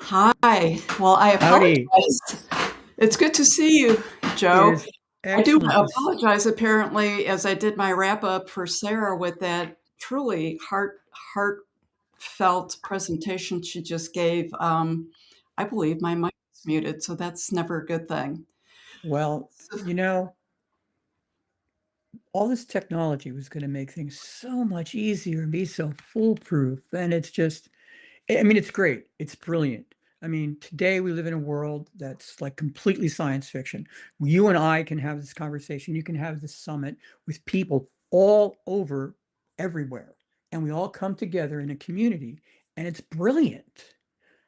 Hi. Well, I Howdy. apologize. It's good to see you, It Joe. is I do excellent to apologize, apparently, as I did my wrap up for Sarah with that truly heartfelt presentation she just gave. I believe my mic is muted, so that's never a good thing. well, So, you know, all this technology was going to make things so much easier and be so foolproof. And it's just, I mean, it's great. It's brilliant. I mean, today we live in a world that's like completely science fiction. You and I can have this conversation. You can have this summit with people all over everywhere. And we all come together in a community, and it's brilliant.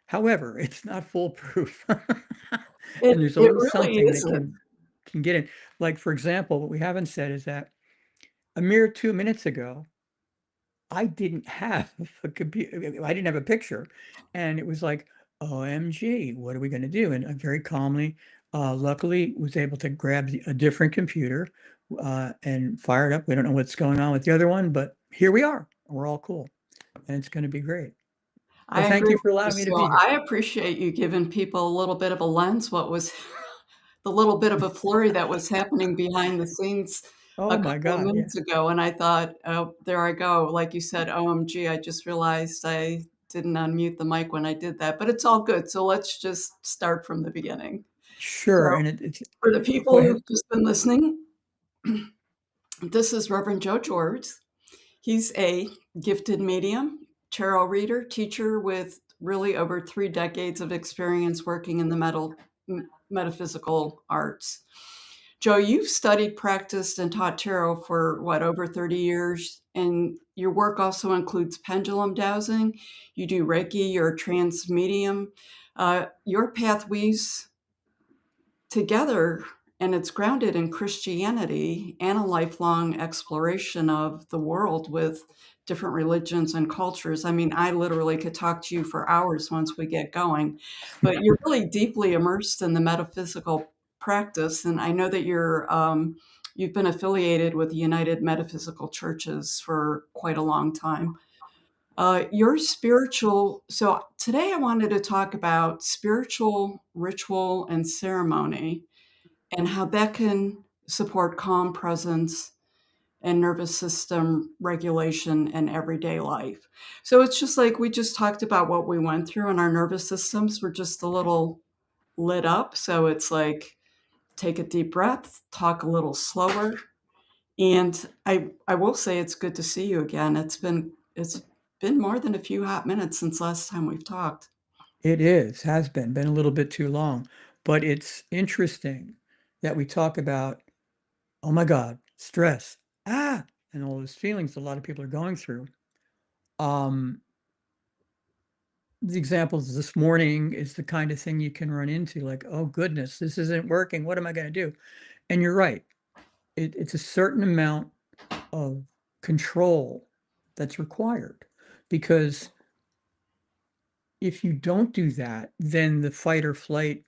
However, it's not foolproof. And there's it always really something that isn't. can get in. Like, for example, what we haven't said is that a mere 2 minutes ago, I didn't have a computer. I didn't have a picture. And it was like, OMG, what are we going to do? And I very calmly, luckily, was able to grab a different computer and fire it up. We don't know what's going on with the other one, but here we are. We're all cool. And it's going to be great. I Well, thank agree you for with you. allowing me to So be here. I appreciate you giving people a little bit of a lens. What was the little bit of a flurry that was happening behind the scenes a Oh my couple of God. Yeah. minutes ago, and I thought, "Oh, there I go." Like you said, OMG, I just realized I didn't unmute the mic when I did that, but it's all good. So let's just start from the beginning. So Sure. And it's, for the go people ahead. who've just been listening, this is Reverend Joe George. He's a gifted medium, tarot reader, teacher with really over 3 decades of experience working in the metaphysical arts. Joe, you've studied, practiced, and taught tarot for what, over 30 years? And your work also includes pendulum dowsing. You do Reiki, you're a trance medium. Your path weaves together and it's grounded in Christianity and a lifelong exploration of the world with different religions and cultures. I mean, I literally could talk to you for hours once we get going, but you're really deeply immersed in the metaphysical practice. And I know that you've been affiliated with the United Metaphysical Churches for quite a long time. Your spiritual. So today I wanted to talk about spiritual ritual and ceremony and how that can support calm presence and nervous system regulation in everyday life. So it's just like we just talked about what we went through, and our nervous systems were just a little lit up. So it's like take a deep breath, talk a little slower. And I will say it's good to see you again. It's been more than a few hot minutes since last time we've talked. It has been a little bit too long, but it's interesting that we talk about, oh my God, stress, and all those feelings a lot of people are going through. Um, the examples this morning is the kind of thing you can run into, like, oh goodness, this isn't working. What am I going to do? And you're right. It's a certain amount of control that's required because if you don't do that, then the fight or flight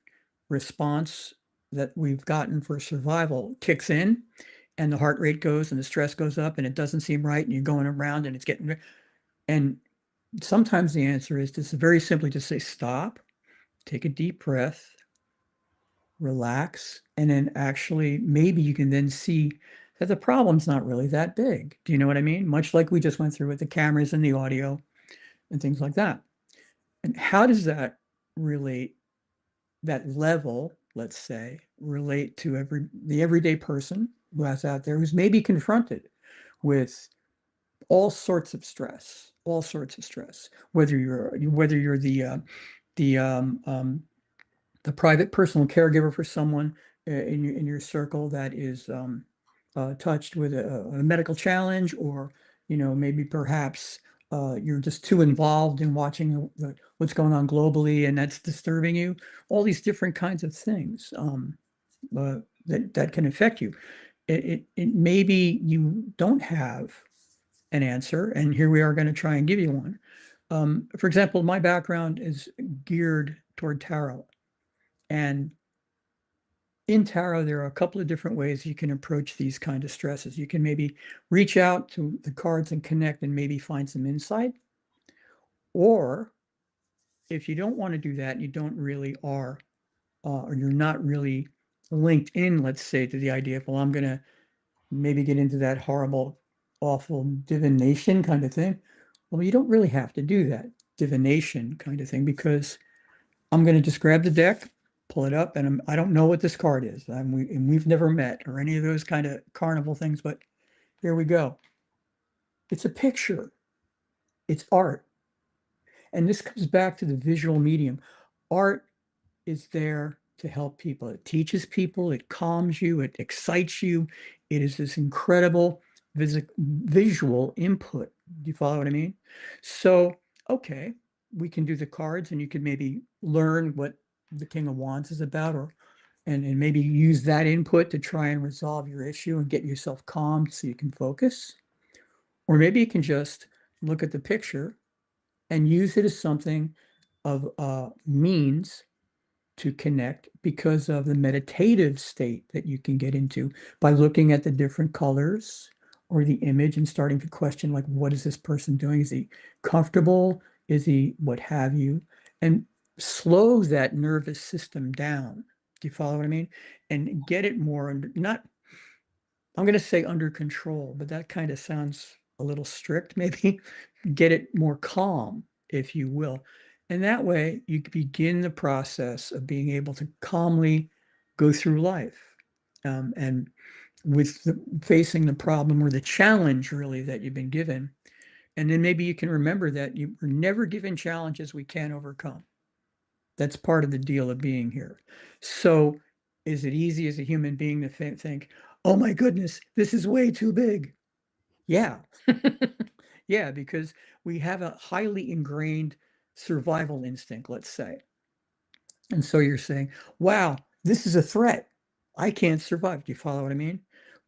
response that we've gotten for survival kicks in and the heart rate goes and the stress goes up and it doesn't seem right and you're going around and it's getting and sometimes the answer is just very simply to say stop, take a deep breath, relax, and then actually maybe you can then see that the problem's not really that big. Do you know what I mean? Much like we just went through with the cameras and the audio and things like that. And how does that relate, that level, let's say, relate to the everyday person who has out there who's maybe confronted with all sorts of stress, whether you're the the private personal caregiver for someone in your circle that is touched with a medical challenge, or maybe perhaps you're just too involved in watching what's going on globally, and that's disturbing you. All these different kinds of things that can affect you. It maybe you don't have an answer, and here we are going to try and give you one. For example, my background is geared toward tarot. And in tarot, there are a couple of different ways you can approach these kind of stresses. You can maybe reach out to the cards and connect and maybe find some insight. Or if you don't want to do that, you don't really are, or you're not really linked in, let's say, to the idea of, well, I'm going to maybe get into that horrible, awful divination kind of thing. Well, you don't really have to do that divination kind of thing because I'm going to just grab the deck, pull it up, and I don't know what this card is. And we've never met or any of those kind of carnival things, but here we go. It's a picture, it's art. And this comes back to the visual medium. Art is there to help people. It teaches people, it calms you, it excites you. It is this incredible visual input. Do you follow what I mean? So, okay, we can do the cards and you could maybe learn what the King of Wands is about or and maybe use that input to try and resolve your issue and get yourself calmed so you can focus. Or maybe you can just look at the picture and use it as something of means to connect because of the meditative state that you can get into by looking at the different colors or the image and starting to question, like, what is this person doing? Is he comfortable? Is he what have you? And slow that nervous system down. Do you follow what I mean? And get it more under, not, I'm going to say under control, but that kind of sounds a little strict, maybe. Get it more calm, if you will. And that way you begin the process of being able to calmly go through life. And with facing the problem or the challenge really that you've been given. And then maybe you can remember that you were never given challenges we can't overcome. That's part of the deal of being here. So is it easy as a human being to think, oh my goodness, this is way too big? Yeah. Yeah, because we have a highly ingrained survival instinct, let's say. And so you're saying, wow, this is a threat. I can't survive. Do you follow what I mean?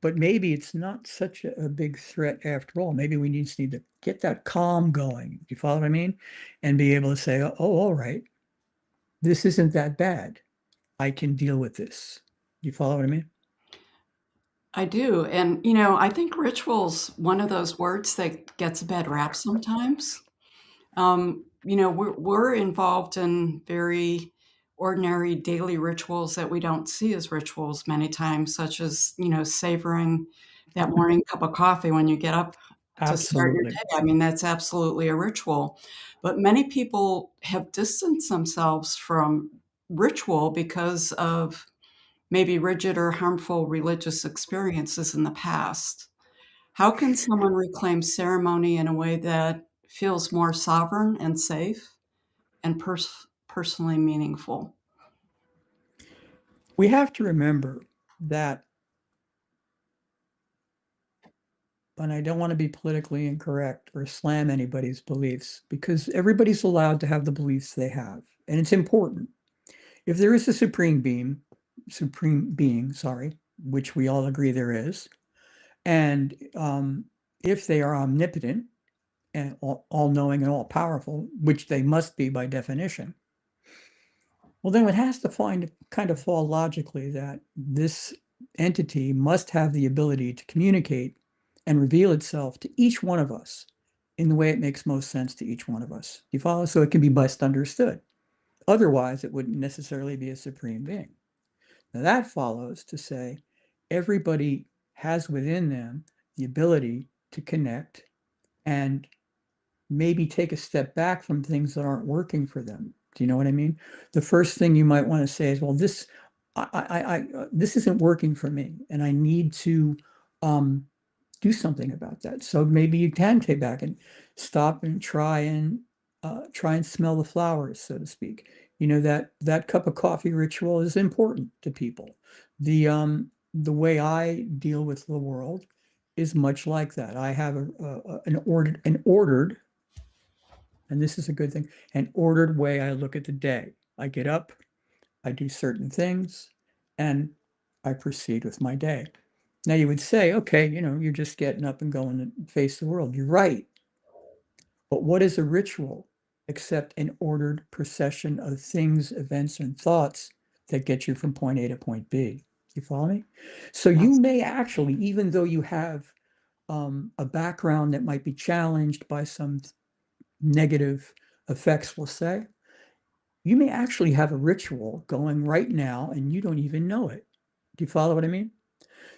But maybe it's not such a big threat after all. Maybe we just need to get that calm going. Do you follow what I mean? And be able to say, oh, all right, this isn't that bad. I can deal with this. Do you follow what I mean? I do, and, I think ritual's one of those words that gets a bad rap sometimes. We're involved in very ordinary daily rituals that we don't see as rituals many times, such as, savoring that morning cup of coffee when you get up to start your Absolutely. day. I mean, that's absolutely a ritual. But many people have distanced themselves from ritual because of maybe rigid or harmful religious experiences in the past. How can someone reclaim ceremony in a way that feels more sovereign and safe and personally meaningful? We have to remember that, and I don't want to be politically incorrect or slam anybody's beliefs because everybody's allowed to have the beliefs they have, and it's important. If there is a supreme being, sorry, which we all agree there is, and if they are omnipotent and all-knowing and all-powerful, which they must be by definition, well, then it has to kind of fall logically that this entity must have the ability to communicate and reveal itself to each one of us in the way it makes most sense to each one of us. You follow? So it can be best understood. Otherwise, it wouldn't necessarily be a supreme being. Now, that follows to say everybody has within them the ability to connect and maybe take a step back from things that aren't working for them. Do you know what I mean? The first thing you might want to say is, well, this isn't working for me, and I need to um, do something about that. So maybe you can take back and stop and try and smell the flowers, so to speak. You know that cup of coffee ritual is important to people. The way I deal with the world is much like that. I have an ordered, and this is a good thing, an ordered way I look at the day. I get up, I do certain things, and I proceed with my day. Now you would say, okay, you're just getting up and going to face the world. You're right. But what is a ritual except an ordered procession of things, events, and thoughts that get you from point A to point B? You follow me? So you Yes. may actually, even though you have a background that might be challenged by some negative effects, we'll say, You may actually have a ritual going right now and you don't even know it. Do you follow what I mean?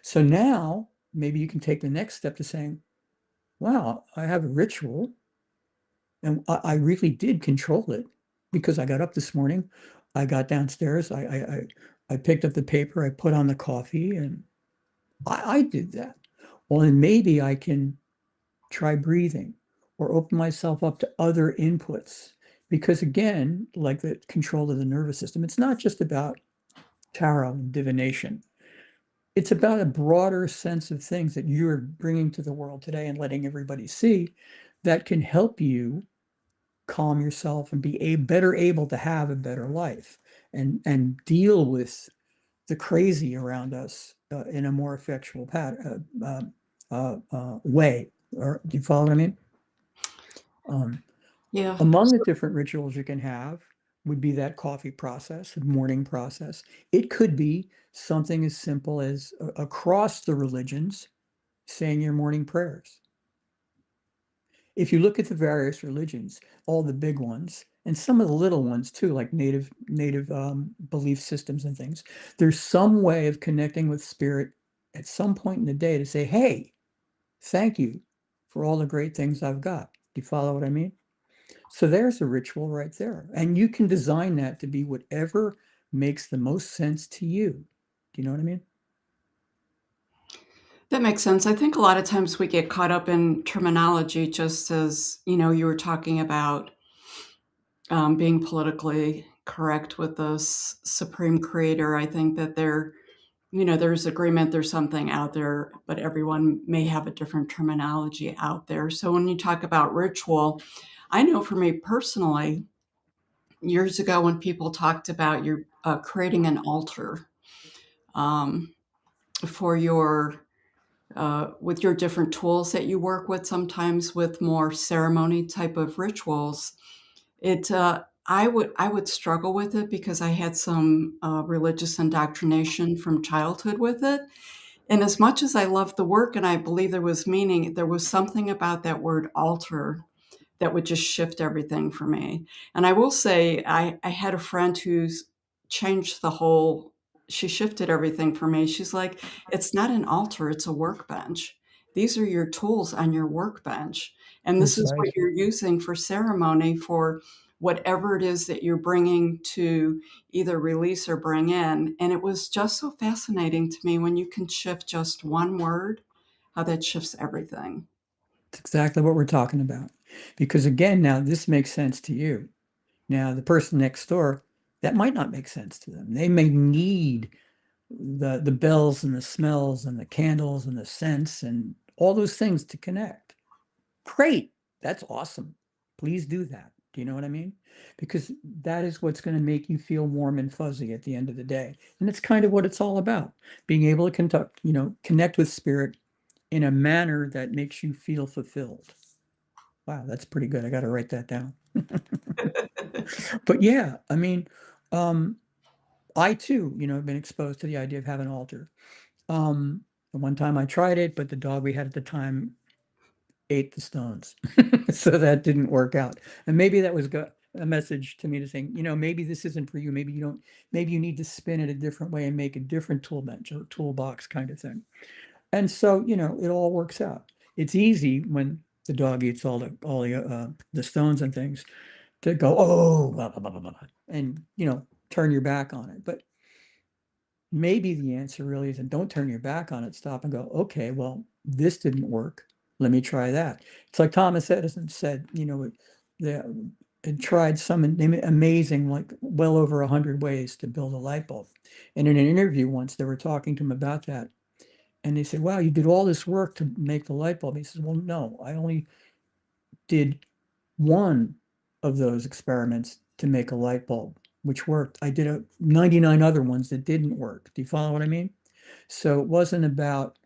So now maybe you can take the next step to saying, wow, I have a ritual and I really did control it because I got up this morning, I got downstairs, I picked up the paper, I put on the coffee, and I did that. Well, then maybe I can try breathing or open myself up to other inputs. Because again, like the control of the nervous system, it's not just about tarot and divination. It's about a broader sense of things that you're bringing to the world today and letting everybody see that can help you calm yourself and be better able to have a better life and deal with the crazy around us in a more effectual way. Or do you follow what I mean? Um, Yeah. among the different rituals you can have would be that coffee process, morning process. It could be something as simple as across the religions saying your morning prayers. If you look at the various religions, all the big ones, and some of the little ones too, like native belief systems and things, there's some way of connecting with spirit at some point in the day to say, "Hey, thank you for all the great things I've got." Do you follow what I mean? So there's a ritual right there, and you can design that to be whatever makes the most sense to you. Do you know what I mean? That makes sense. I think a lot of times we get caught up in terminology, just as, you were talking about, being politically correct with this supreme creator. I think that there's agreement, there's something out there, but everyone may have a different terminology out there. So when you talk about ritual, I know for me personally, years ago when people talked about you creating an altar um, for your with your different tools that you work with, sometimes with more ceremony type of rituals, I would struggle with it because I had some religious indoctrination from childhood with it. And as much as I loved the work and I believe there was meaning, there was something about that word altar that would just shift everything for me. And I will say, I had a friend who's changed the whole, she shifted everything for me. She's like, it's not an altar, it's a workbench. These are your tools on your workbench. And this is what Precisely. you're using for ceremony for whatever it is that you're bringing to either release or bring in. And it was just so fascinating to me when you can shift just one word, how that shifts everything. It's exactly what we're talking about. Because again, now this makes sense to you. Now, the person next door, that might not make sense to them. They may need the bells and the smells and the candles and the scents and all those things to connect. Great. That's awesome. Please do that. Do you know what I mean? Because that is what's going to make you feel warm and fuzzy at the end of the day. And it's kind of what it's all about. Being able to connect with spirit in a manner that makes you feel fulfilled. Wow, that's pretty good. I got to write that down. But yeah, I mean, um, I too, have been exposed to the idea of having an altar. The one time I tried it, but the dog we had at the time ate the stones. So that didn't work out. And maybe that was a message to me to saying, maybe this isn't for you. Maybe you need to spin it a different way and make a different tool bench or toolbox kind of thing. And so, it all works out. It's easy when the dog eats all the stones and things to go, oh, blah, blah, blah, blah, blah, and, turn your back on it. But maybe the answer really isn't don't turn your back on it, stop and go, okay, well, this didn't work. Let me try that. It's like Thomas Edison said, they had tried some amazing, like well over 100 ways to build a light bulb. And in an interview once, they were talking to him about that. And they said, wow, you did all this work to make the light bulb. He says, well, no, I only did one of those experiments to make a light bulb, which worked. I did 99 other ones that didn't work. Do you follow what I mean? So it wasn't about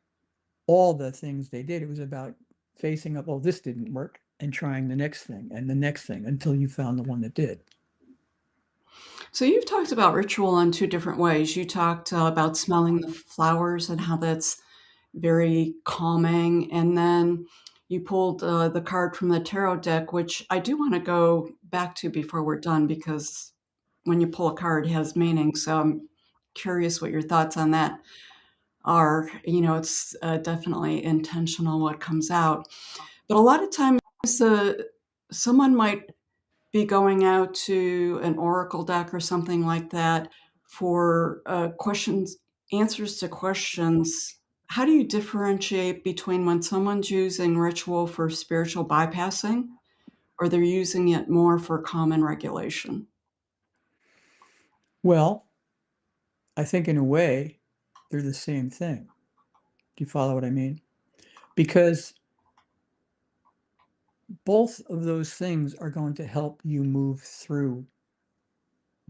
all the things they did. It was about facing up, oh, this didn't work, and trying the next thing and the next thing until you found the one that did. So you've talked about ritual in two different ways. You talked about smelling the flowers and how that's very calming, and then you pulled the card from the tarot deck, which I do want to go back to before we're done because when you pull a card has meaning. So I'm curious what your thoughts on that are. It's definitely intentional what comes out. But a lot of times, uh, someone might be going out to an oracle deck or something like that for questions, answers to questions. How do you differentiate between when someone's using ritual for spiritual bypassing or they're using it more for common regulation? Well, I think in a way, they're the same thing. Do you follow what I mean? Because both of those things are going to help you move through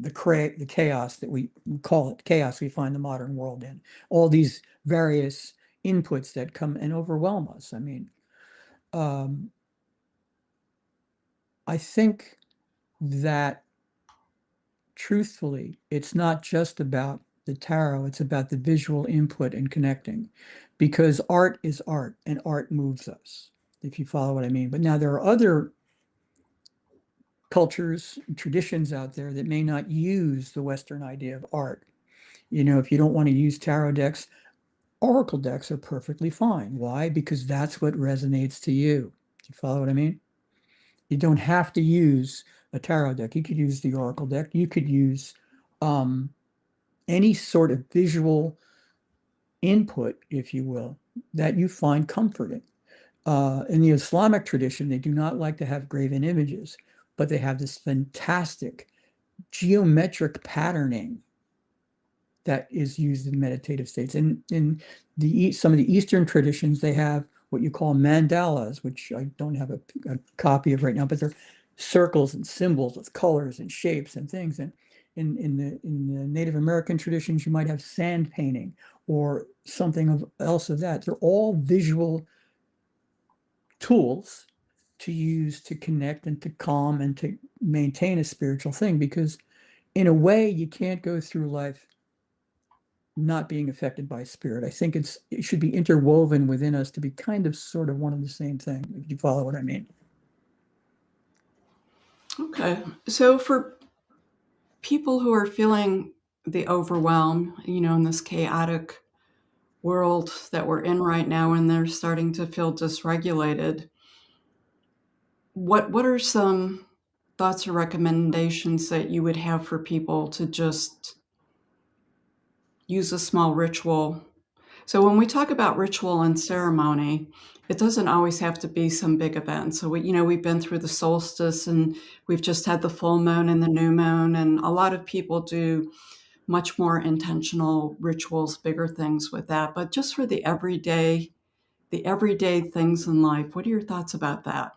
the chaos that we call it chaos we find the modern world in. All these various inputs that come and overwhelm us. I mean, um, I think that truthfully, it's not just about the tarot, it's about the visual input and connecting because art is art and art moves us, if you follow what I mean. But now there are other cultures, traditions out there that may not use the Western idea of art. If you don't want to use tarot decks, oracle decks are perfectly fine. Why? Because that's what resonates to you. Do you follow what I mean? You don't have to use a tarot deck. You could use the oracle deck. You could use um, any sort of visual input, if you will, that you find comforting. In the Islamic tradition, they do not like to have graven images, but they have this fantastic geometric patterning that is used in meditative states. And in some of the Eastern traditions, they have what you call mandalas, which I don't have a copy of right now, but they're circles and symbols with colors and shapes and things. And in the Native American traditions, you might have sand painting or something else of that. They're all visual tools to use to connect and to calm and to maintain a spiritual thing because in a way you can't go through life not being affected by spirit. I think it should be interwoven within us to be kind of sort of one and the same thing, if you follow what I mean. Okay. So for people who are feeling the overwhelm, in this chaotic world that we're in right now, and they're starting to feel dysregulated, what are some thoughts or recommendations that you would have for people to just use a small ritual? So when we talk about ritual and ceremony, it doesn't always have to be some big event. So we've been through the solstice and we've just had the full moon and the new moon, and a lot of people do much more intentional rituals, bigger things with that. But just for the everyday things in life, what are your thoughts about that?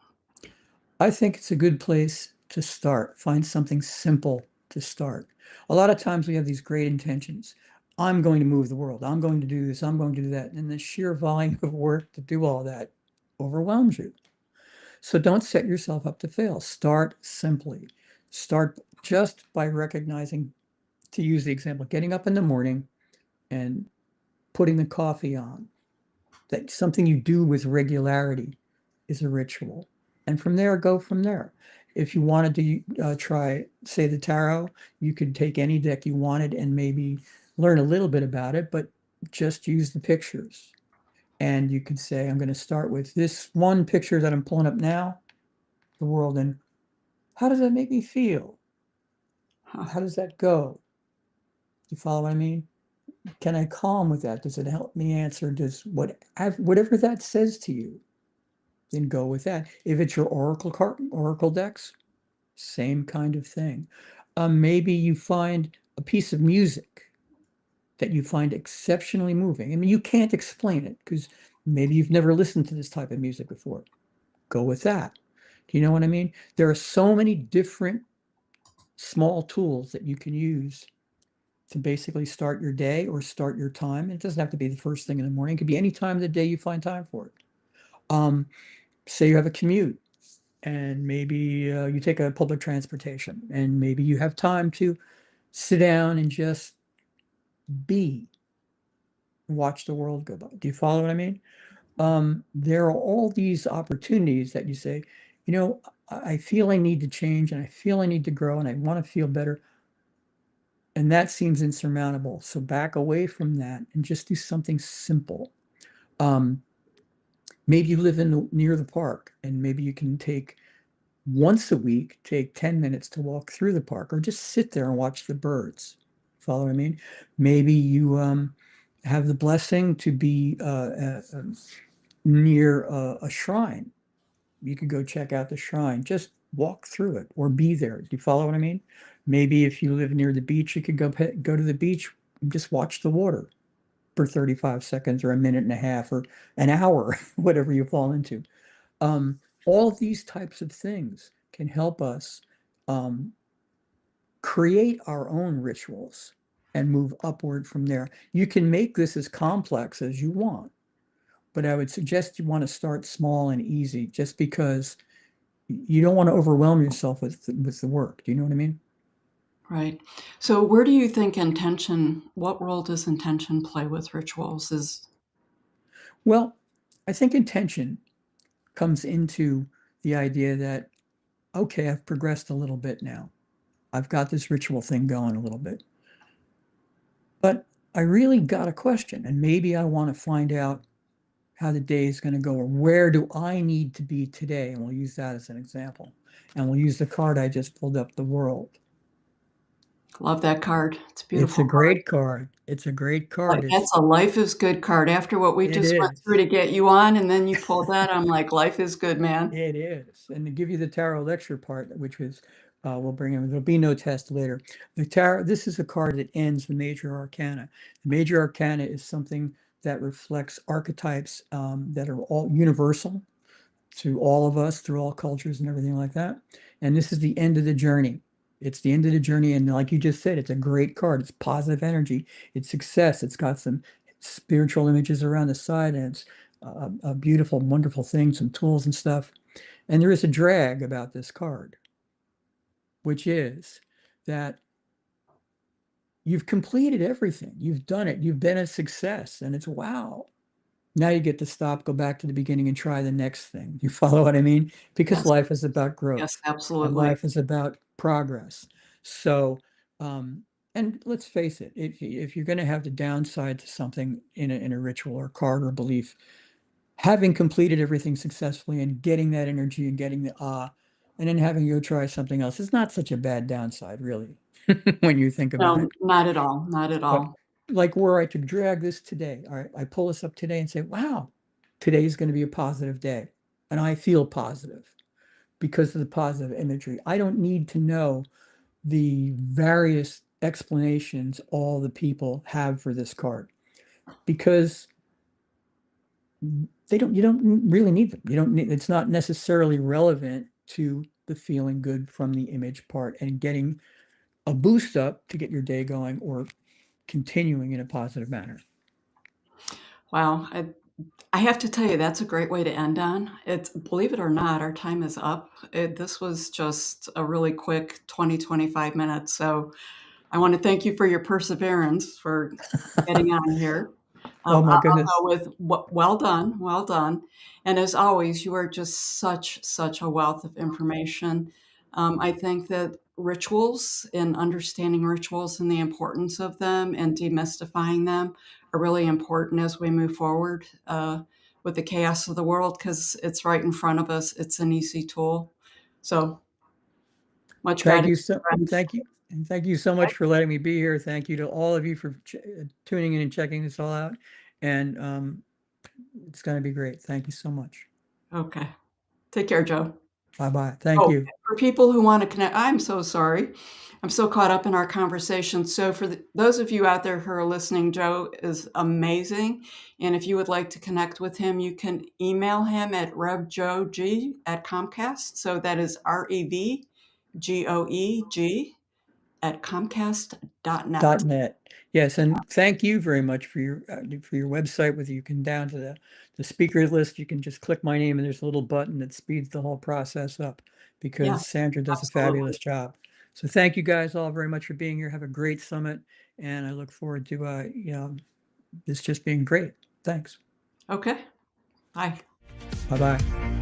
I think it's a good place to start. Find something simple to start. A lot of times we have these great intentions. I'm going to move the world. I'm going to do this. I'm going to do that. And the sheer volume of work to do all that overwhelms you. So don't set yourself up to fail. Start simply. Start just by recognizing, to use the example, getting up in the morning and putting the coffee on. That something you do with regularity is a ritual. And from there, go from there. If you wanted to try, say, the tarot, you could take any deck you wanted and maybe learn a little bit about it, but just use the pictures. And you could say, I'm going to start with this one picture that I'm pulling up now, the world, and how does that make me feel? Huh. How does that go? You follow what I mean? Can I calm with that? Does it help me answer? Whatever that says to you, then go with that. If it's your oracle decks, same kind of thing. Maybe you find a piece of music that you find exceptionally moving. I mean, you can't explain it because maybe you've never listened to this type of music before. Go with that. Do you know what I mean? There are so many different small tools that you can use to basically start your day or start your time. It doesn't have to be the first thing in the morning. It could be any time of the day you find time for it. Um, Say you have a commute and maybe you take a public transportation and maybe you have time to sit down and just be, watch the world go by. Do you follow what I mean? There are all these opportunities that you say, I feel I need to change and I feel I need to grow and I want to feel better. And that seems insurmountable. So back away from that and just do something simple. Um, maybe you live near the park, and maybe you can take once a week, take 10 minutes to walk through the park or just sit there and watch the birds. Follow what I mean? Maybe you have the blessing to be near a shrine. You could go check out the shrine, just walk through it or be there. Do you follow what I mean? Maybe if you live near the beach, you could go to the beach and just watch the water for 35 seconds or a minute and a half or an hour, whatever you fall into. All of these types of things can help us um, create our own rituals and move upward from there. You can make this as complex as you want, but I would suggest you want to start small and easy just because you don't want to overwhelm yourself with the work. Do you know what I mean? Right. So where do you think intention, what role does intention play with rituals? Is Well, I think intention comes into the idea that, okay, I've progressed a little bit now. I've got this ritual thing going a little bit. But I really got a question, and maybe I want to find out how the day is going to go, or where do I need to be today? And we'll use that as an example. And we'll use the card I just pulled up, the world. love that card. It's a It's beautiful a card. great card. It's a great Like, card. that's a life is good card. After what we It just went through is. to get you on, and then you pulled that, I'm like, life is good, man. It is. And to give you the tarot lecture part, which was, we'll bring in, there'll be no test later. The tarot, this is a card that ends the major arcana. The major arcana is something that reflects archetypes that are all universal to all of us, through all cultures and everything like that. And this is the end of the journey. It's the end of the journey. And like you just said, it's a great card. It's positive energy. It's success. It's got some spiritual images around the side, and it's a beautiful, wonderful thing, some tools and stuff. And there is a drag about this card, which is that you've completed everything. You've done it. You've been a success. And it's wow. Now you get to stop, go back to the beginning and try the next thing. You follow what I mean? Because Yes, life is about yes, growth and absolutely. life is about progress. So, and let's face it, if you're going to have the downside to something in a ritual or card or belief, having completed everything successfully and getting that energy and getting the and then having you go try something else is not such a bad downside, really, when you think about No, it. not at all, not at But all. like where I could drag this today, all right, I pull this up today and say, wow, today is going to be a positive day. And I feel positive because of the positive imagery. I don't need to know the various explanations all the people have for this card because you don't really need them. You don't need, it's not necessarily relevant to the feeling good from the image part and getting a boost up to get your day going or continuing in a positive manner. Wow, I have to tell you, that's a great way to end on. It's believe it or not, our time is up. This was just a really quick 20, 25 minutes. So I want to thank you for your perseverance for getting on here. Oh my I'll goodness. go with well done, well done. And as always, you are just such a wealth of information. I think that rituals and understanding rituals and the importance of them and demystifying them are really important as we move forward with the chaos of the world because it's right in front of us. It's an easy tool. So much Thank gratitude, you so friends. thank you. And thank you so much for letting me be here. Thank you to all of you for tuning in and checking this all out. And it's going to be great. Thank you so much. Okay. Take care, Joe. Bye bye. Thank Oh, you. for people who want to connect, I'm so sorry. I'm so caught up in our conversation. So, for those of you out there who are listening, Joe is amazing. And if you would like to connect with him, you can email him at revjoeg@Comcast. So that is REVGOEG at Comcast.net. .net. Yes, and thank you very much for your website. With you can down to the speaker list, you can just click my name and there's a little button that speeds the whole process up Yeah, because Sandra does a absolutely. fabulous job. So thank you guys all very much for being here. Have a great summit, and I look forward to this just being great. Thanks. Okay. Bye. Bye bye.